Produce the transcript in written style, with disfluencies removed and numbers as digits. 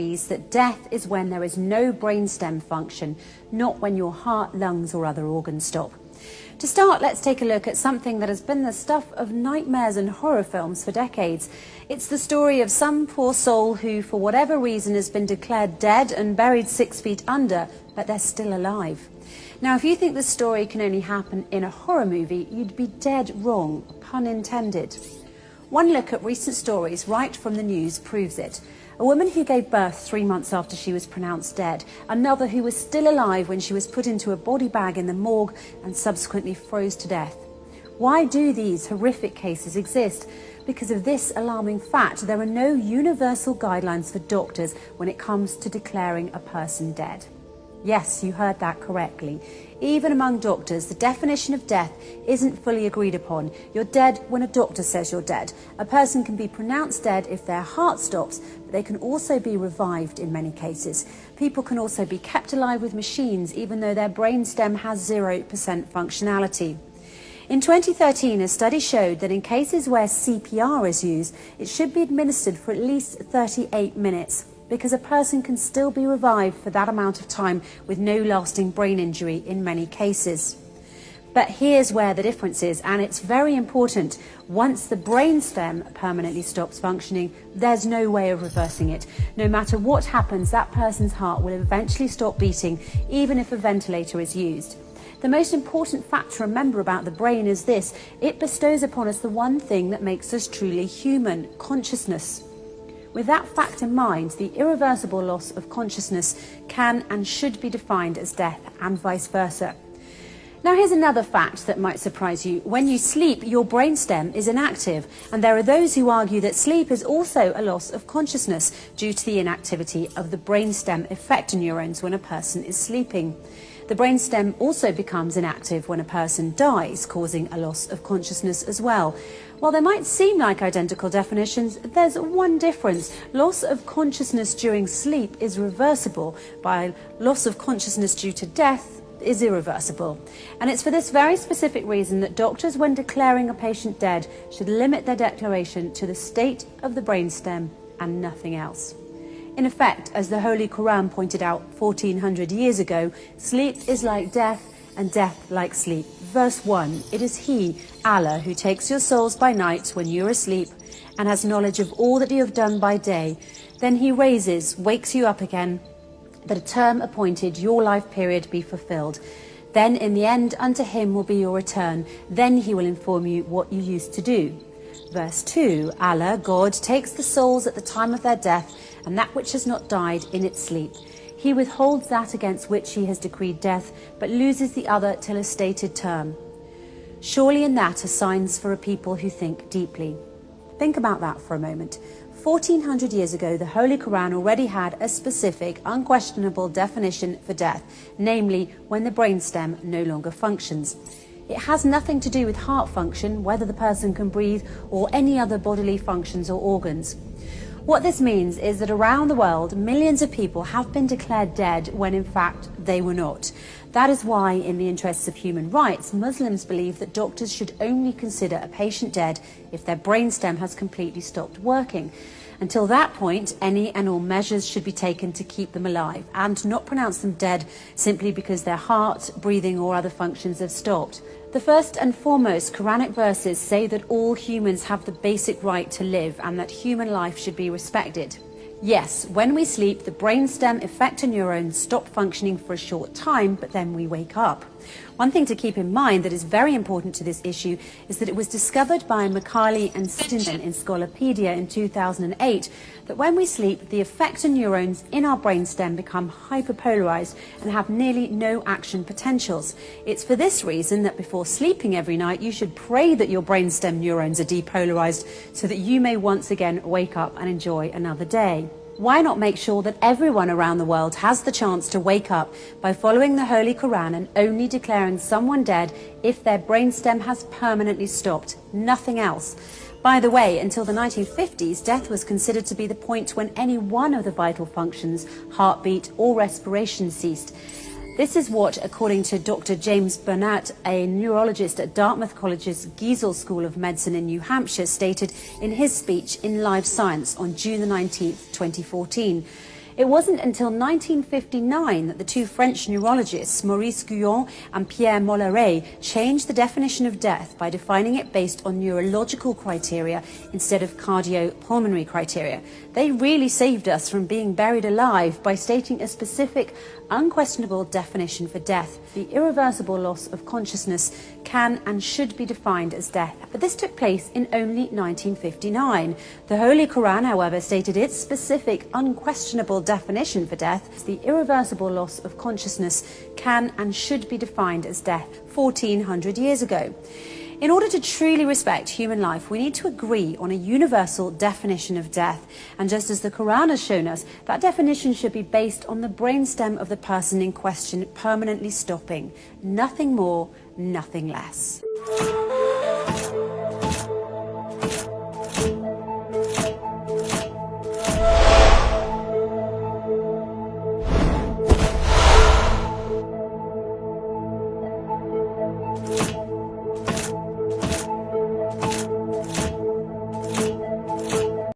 that death is when there is no brainstem function, not when your heart, lungs or other organs stop. To start, let's take a look at something that has been the stuff of nightmares and horror films for decades. It's the story of some poor soul who, for whatever reason, has been declared dead and buried 6 feet under, but they're still alive. Now, if you think this story can only happen in a horror movie, you'd be dead wrong, pun intended. One look at recent stories right from the news proves it. A woman who gave birth 3 months after she was pronounced dead, another who was still alive when she was put into a body bag in the morgue and subsequently froze to death. Why do these horrific cases exist? Because of this alarming fact, there are no universal guidelines for doctors when it comes to declaring a person dead. Yes, you heard that correctly. Even among doctors, the definition of death isn't fully agreed upon. You're dead when a doctor says you're dead. A person can be pronounced dead if their heart stops, but they can also be revived in many cases. People can also be kept alive with machines, even though their brainstem has 0% functionality. In 2013, a study showed that in cases where CPR is used, it should be administered for at least 38 minutes. Because a person can still be revived for that amount of time with no lasting brain injury in many cases. But here's where the difference is, and it's very important. Once the brainstem permanently stops functioning, there's no way of reversing it. No matter what happens, that person's heart will eventually stop beating, even if a ventilator is used. The most important fact to remember about the brain is this: it bestows upon us the one thing that makes us truly human: consciousness. With that fact in mind, the irreversible loss of consciousness can and should be defined as death, and vice versa. Now, here's another fact that might surprise you. When you sleep, your brainstem is inactive, and there are those who argue that sleep is also a loss of consciousness due to the inactivity of the brainstem effector neurons when a person is sleeping. The brainstem also becomes inactive when a person dies, causing a loss of consciousness as well. While they might seem like identical definitions, there's one difference. Loss of consciousness during sleep is reversible, while loss of consciousness due to death is irreversible. And it's for this very specific reason that doctors, when declaring a patient dead, should limit their declaration to the state of the brainstem and nothing else. In effect, as the Holy Quran pointed out 1400 years ago, sleep is like death and death like sleep. Verse 1, it is He, Allah, who takes your souls by night when you are asleep and has knowledge of all that you have done by day. Then He wakes you up again, that a term appointed, your life period, be fulfilled. Then in the end unto Him will be your return. Then He will inform you what you used to do. Verse 2, Allah, God, takes the souls at the time of their death and that which has not died in its sleep. He withholds that against which He has decreed death, but loses the other till a stated term. Surely in that are signs for a people who think deeply. Think about that for a moment. 1400 years ago, the Holy Quran already had a specific, unquestionable definition for death, namely when the brainstem no longer functions. It has nothing to do with heart function, whether the person can breathe, or any other bodily functions or organs. What this means is that around the world, millions of people have been declared dead when in fact they were not. That is why, in the interests of human rights, Muslims believe that doctors should only consider a patient dead if their brainstem has completely stopped working. Until that point, any and all measures should be taken to keep them alive and not pronounce them dead simply because their heart, breathing or other functions have stopped. The first and foremost Quranic verses say that all humans have the basic right to live and that human life should be respected. Yes, when we sleep, the brainstem effector neurons stop functioning for a short time, but then we wake up. One thing to keep in mind that is very important to this issue is that it was discovered by Macaulay and Stinson in Scolopedia in 2008 that when we sleep, the effector neurons in our brainstem become hyperpolarized and have nearly no action potentials. It's for this reason that before sleeping every night, you should pray that your brainstem neurons are depolarized so that you may once again wake up and enjoy another day. Why not make sure that everyone around the world has the chance to wake up by following the Holy Quran and only declaring someone dead if their brainstem has permanently stopped, nothing else? By the way, until the 1950s, death was considered to be the point when any one of the vital functions, heartbeat or respiration, ceased. This is what, according to Dr. James Burnett, a neurologist at Dartmouth College's Giesel School of Medicine in New Hampshire, stated in his speech in Live Science on June the 19th, 2014. It wasn't until 1959 that the two French neurologists, Maurice Guyon and Pierre Molleret, changed the definition of death by defining it based on neurological criteria instead of cardiopulmonary criteria. They really saved us from being buried alive by stating a specific, unquestionable definition for death. The irreversible loss of consciousness can and should be defined as death. But this took place in only 1959. The Holy Quran, however, stated its specific, unquestionable definition for death. The irreversible loss of consciousness can and should be defined as death 1400 years ago. In order to truly respect human life, we need to agree on a universal definition of death. And just as the Quran has shown us, that definition should be based on the brainstem of the person in question permanently stopping. Nothing more, nothing less.